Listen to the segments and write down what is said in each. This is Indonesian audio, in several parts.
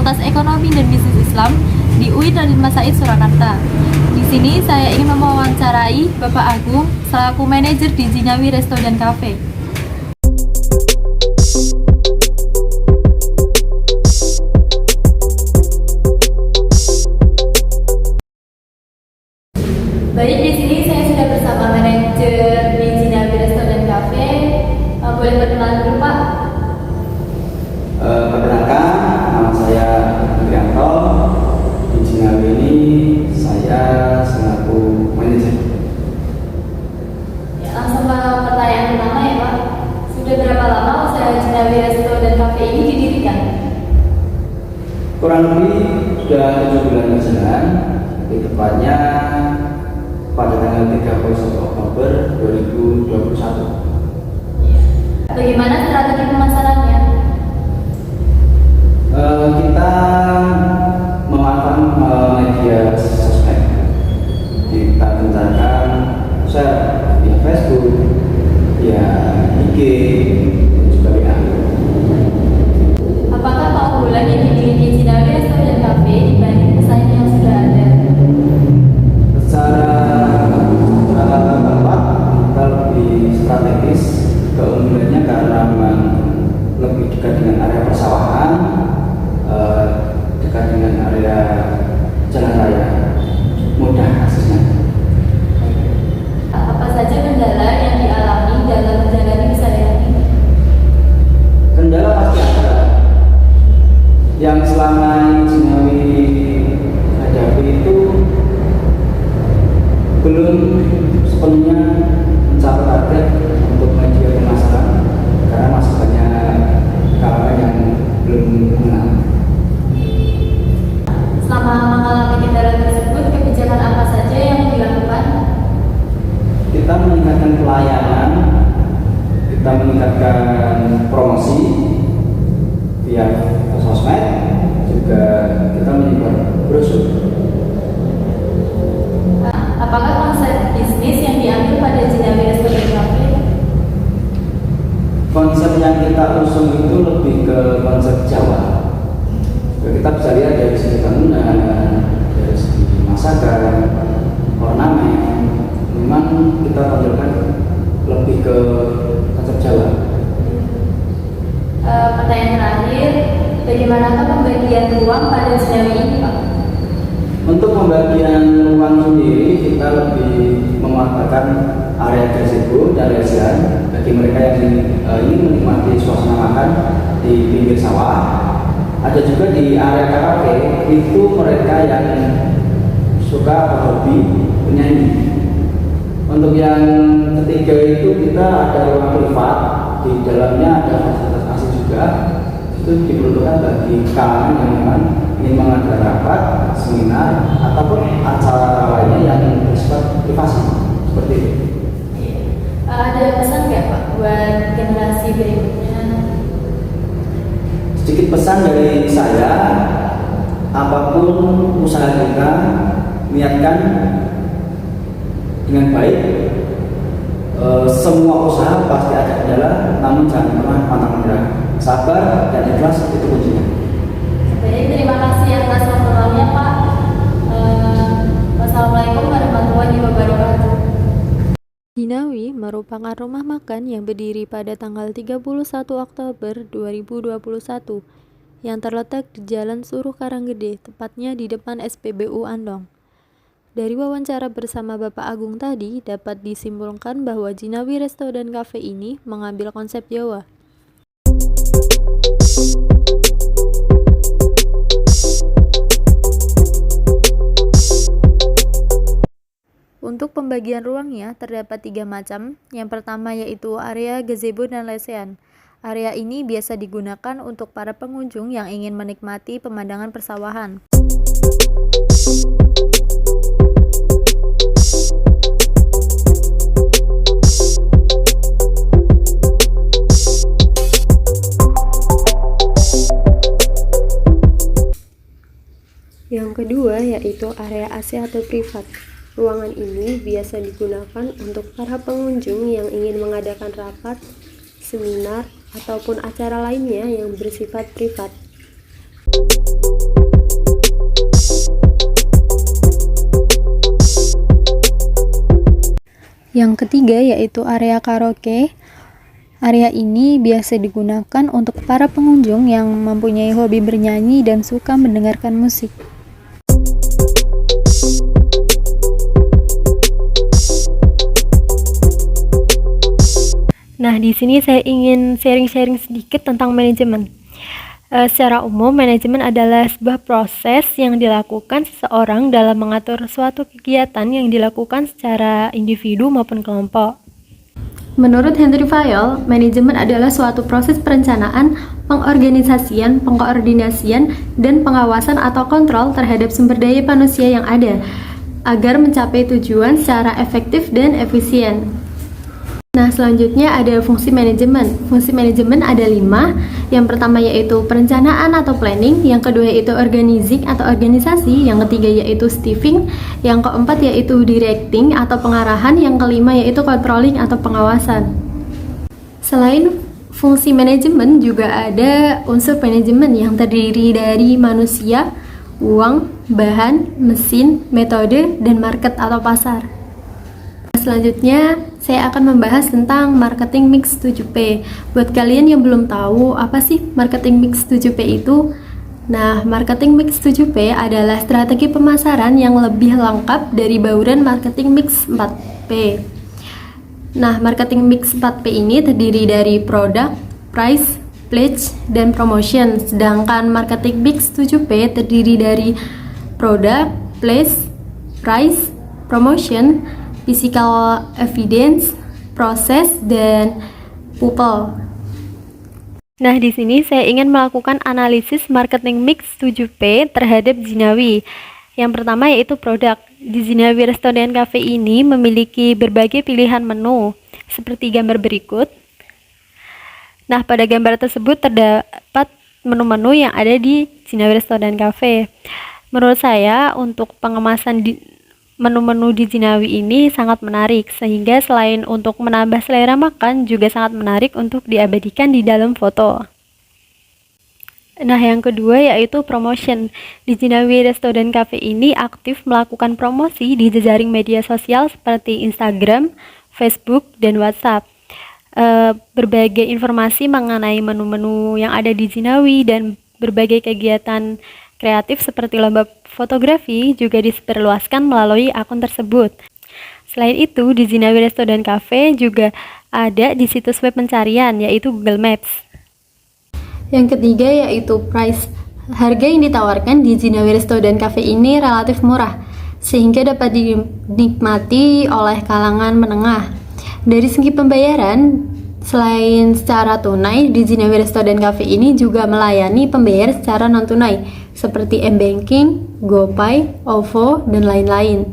Fakultas Ekonomi dan Bisnis Islam di UIN Raden Mas Said Surakarta. Di sini saya ingin mewawancarai Bapak Agung selaku manajer di Jinawi Resto dan Cafe. Baik, di sini saya sudah bersama manajer di Jinawi Resto dan Cafe. Boleh perkenalan dulu, Pak? Perkenalkan, nama saya Andrianto. Di Jinawi ini saya selaku manajer. Ya, langsung ke pertanyaan pertama ya, Pak. Sudah berapa lama usaha Jinawi Resto dan Cafe ini didirikan? Kurang lebih sudah 7 bulan berjalan, di tepatnya pada tanggal 31 Oktober 2021. Bagaimana strategi pemasarannya? Kita memanfaatkan media sosmed. Kita gencarkan share via Facebook, via IG, dan juga WA. Apakah keunggulan yang dimiliki Jinawi Resto dan Cafe dibanding pesaing yang sudah ada? Secara tempat kita lebih strategis, keunggulannya karena memang lebih dekat dengan area persawahan, dekat dengan area jalan raya, mudah aksesnya. Apa saja kendala yang dialami dalam menjalani usaha ini? Kendala pasti ada, yang selama Jinawi hadapi itu belum sepenuhnya mencapai target untuk media pemasaran, karena masih banyak kalangan yang belum mengenal. Selama mengalami kendala tersebut, kebijakan apa saja yang dilakukan? Kita meningkatkan pelayanan, kita meningkatkan promosi via sosmed, juga kita menyebar brosur. Apakah konsep bisnis yang diambil pada Jinawi Resto dan Cafe? Konsep yang kita usung itu lebih ke konsep Jawa. Kita bisa lihat dari segi bangunan, dari segi masakan, ornamen, memang kita tonjolkan lebih ke konsep Jawa. Pertanyaan terakhir, bagaimanakah pembagian ruang pada Jinawi ini, Pak? Untuk pembagian ruang sendiri, kita lebih memanfaatkan area gazebo dan lesehan bagi mereka yang ingin menikmati suasana makan di pinggir sawah. Ada juga di area karaoke, itu mereka yang suka atau hobi menyanyi. Untuk yang ketiga itu kita ada ruang privat, di dalamnya ada fasilitas AC juga. Itu diperuntukkan bagi kalangan yang memang ingin mengadakan rapat, seminar, ataupun acara lainnya yang bersifat privasi seperti itu. Ada pesan nggak, Pak, buat generasi berikutnya? Sedikit pesan dari saya, apapun usaha kita, niatkan dengan baik. Semua usaha pasti ada kendala, namun jangan pernah pantang menyerah. Sabar dan ikhlas itu kuncinya. Baik, terima kasih atas waktunya, Pak. Wassalamualaikum warahmatullahi wabarakatuh. Jinawi merupakan rumah makan yang berdiri pada tanggal 31 Oktober 2021 yang terletak di Jalan Suruh Karanggede, tepatnya di depan SPBU Andong. Dari wawancara bersama Bapak Agung tadi dapat disimpulkan bahwa Jinawi Resto dan Cafe ini mengambil konsep Jawa. Untuk pembagian ruangnya terdapat 3 macam. Yang pertama yaitu area gazebo dan lesehan. Area ini biasa digunakan untuk para pengunjung yang ingin menikmati pemandangan persawahan. Yang kedua yaitu area AC atau privat. Ruangan ini biasa digunakan untuk para pengunjung yang ingin mengadakan rapat, seminar, ataupun acara lainnya yang bersifat privat. Yang ketiga yaitu area karaoke. Area ini biasa digunakan untuk para pengunjung yang mempunyai hobi bernyanyi dan suka mendengarkan musik. Nah, di sini saya ingin sharing-sharing sedikit tentang manajemen. Secara umum, manajemen adalah sebuah proses yang dilakukan seseorang dalam mengatur suatu kegiatan yang dilakukan secara individu maupun kelompok. Menurut Henry Fayol, manajemen adalah suatu proses perencanaan, pengorganisasian, pengkoordinasian, dan pengawasan atau kontrol terhadap sumber daya manusia yang ada, agar mencapai tujuan secara efektif dan efisien. Nah, selanjutnya ada fungsi manajemen. Fungsi manajemen ada 5. Yang pertama yaitu perencanaan atau planning, yang kedua yaitu organizing atau organisasi, yang ketiga yaitu steering, yang keempat yaitu directing atau pengarahan, yang kelima yaitu controlling atau pengawasan. Selain fungsi manajemen juga ada unsur manajemen yang terdiri dari manusia, uang, bahan, mesin, metode, dan market atau pasar. Selanjutnya, saya akan membahas tentang marketing mix 7P. Buat kalian yang belum tahu, apa sih marketing mix 7P itu? Nah, marketing mix 7P adalah strategi pemasaran yang lebih lengkap dari bauran marketing mix 4P. Nah, marketing mix 4P ini terdiri dari product, price, pledge, dan promotion. Sedangkan marketing mix 7P terdiri dari product, place, price, promotion, physical evidence, proses, dan people. Nah, di sini saya ingin melakukan analisis marketing mix 7P terhadap Jinawi. Yang pertama yaitu produk. Di Jinawi Restoran Cafe ini memiliki berbagai pilihan menu, seperti gambar berikut. Nah, pada gambar tersebut terdapat menu-menu yang ada di Jinawi Restoran Cafe. Menurut saya, untuk pengemasan menu-menu di Jinawi ini sangat menarik, sehingga selain untuk menambah selera makan, juga sangat menarik untuk diabadikan di dalam foto. Nah, yang kedua yaitu promotion. Di Jinawi Restoran Cafe ini aktif melakukan promosi di jejaring media sosial seperti Instagram, Facebook, dan WhatsApp. Berbagai informasi mengenai menu-menu yang ada di Jinawi dan berbagai kegiatan kreatif seperti lomba fotografi juga disebarluaskan melalui akun tersebut. Selain itu, di Jinawi Restoran Cafe juga ada di situs web pencarian, yaitu Google Maps. Yang ketiga yaitu price. Harga yang ditawarkan di Jinawi Restoran Cafe ini relatif murah, sehingga dapat dinikmati oleh kalangan menengah. Dari segi pembayaran, selain secara tunai, di Jinawi Restoran Cafe ini juga melayani pembayar secara non-tunai, seperti M-Banking, GoPay, OVO, dan lain-lain.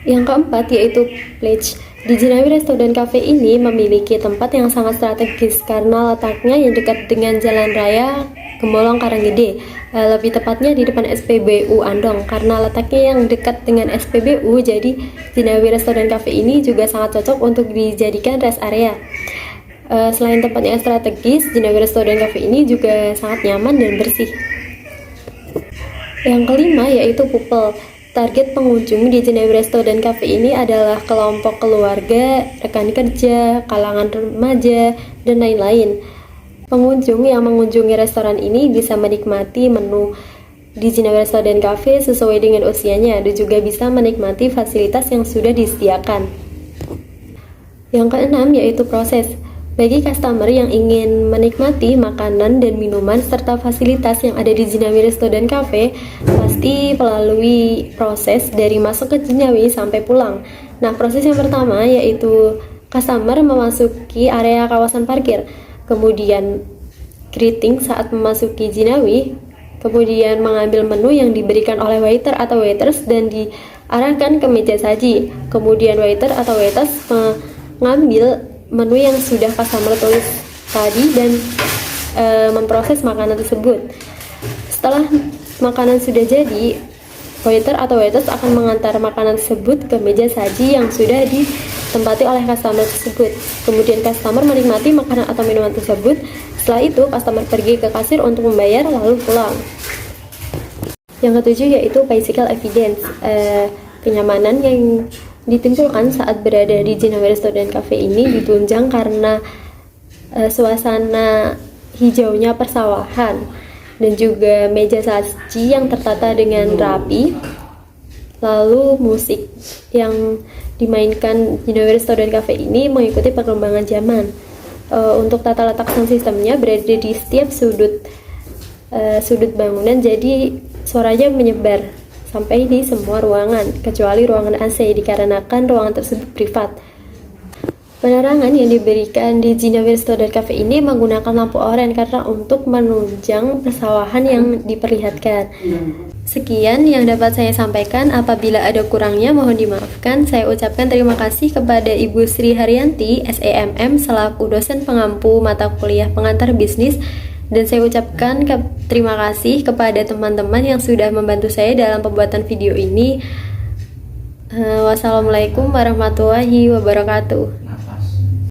Yang keempat yaitu pledge. Di Jinawi Restoran Cafe ini memiliki tempat yang sangat strategis karena letaknya yang dekat dengan Jalan Raya Gemolong Karanggede. Lebih tepatnya di depan SPBU Andong. Karena letaknya yang dekat dengan SPBU, jadi Jinawi Restoran Cafe ini juga sangat cocok untuk dijadikan rest area. Selain tempatnya strategis, Jinawi Restoran Cafe ini juga sangat nyaman dan bersih. Yang kelima yaitu people. Target pengunjung di Jinawi Restoran Cafe ini adalah kelompok keluarga, rekan kerja, kalangan remaja, dan lain-lain. Pengunjung yang mengunjungi restoran ini bisa menikmati menu di Jinawi Restoran Cafe sesuai dengan usianya dan juga bisa menikmati fasilitas yang sudah disediakan. Yang keenam yaitu proses. Bagi customer yang ingin menikmati makanan dan minuman serta fasilitas yang ada di Jinawi Restoran Cafe, pasti melalui proses dari masuk ke Jinawi sampai pulang. Nah, proses yang pertama yaitu customer memasuki area kawasan parkir, kemudian greeting saat memasuki Jinawi, kemudian mengambil menu yang diberikan oleh waiter atau waitress dan diarahkan ke meja saji. Kemudian waiter atau waitress mengambil menu yang sudah customer tulis tadi dan memproses makanan tersebut. Setelah makanan sudah jadi, waiter atau waitress akan mengantar makanan tersebut ke meja saji yang sudah ditempati oleh customer tersebut. Kemudian customer menikmati makanan atau minuman tersebut Setelah itu, customer pergi ke kasir untuk membayar lalu pulang. Yang ketujuh yaitu physical evidence, kenyamanan yang ditimbulkan saat berada di Jinawi Student Cafe ini ditunjang karena suasana hijaunya persawahan dan juga meja saji yang tertata dengan rapi, lalu musik yang dimainkan Jinawi Student Cafe ini mengikuti perkembangan zaman. Untuk tata letak sound sistemnya berada di setiap sudut bangunan, jadi suaranya menyebar sampai di semua ruangan kecuali ruangan AC dikarenakan ruangan tersebut privat. Penerangan yang diberikan di Jinawi Student Cafe ini menggunakan lampu oranye karena untuk menunjang persawahan yang diperlihatkan. Sekian yang dapat saya sampaikan. Apabila ada kurangnya mohon dimaafkan. Saya ucapkan terima kasih kepada Ibu Sri Haryanti, SEMM, selaku dosen pengampu mata kuliah pengantar bisnis. Dan saya ucapkan terima kasih kepada teman-teman yang sudah membantu saya dalam pembuatan video ini. Wassalamualaikum warahmatullahi wabarakatuh.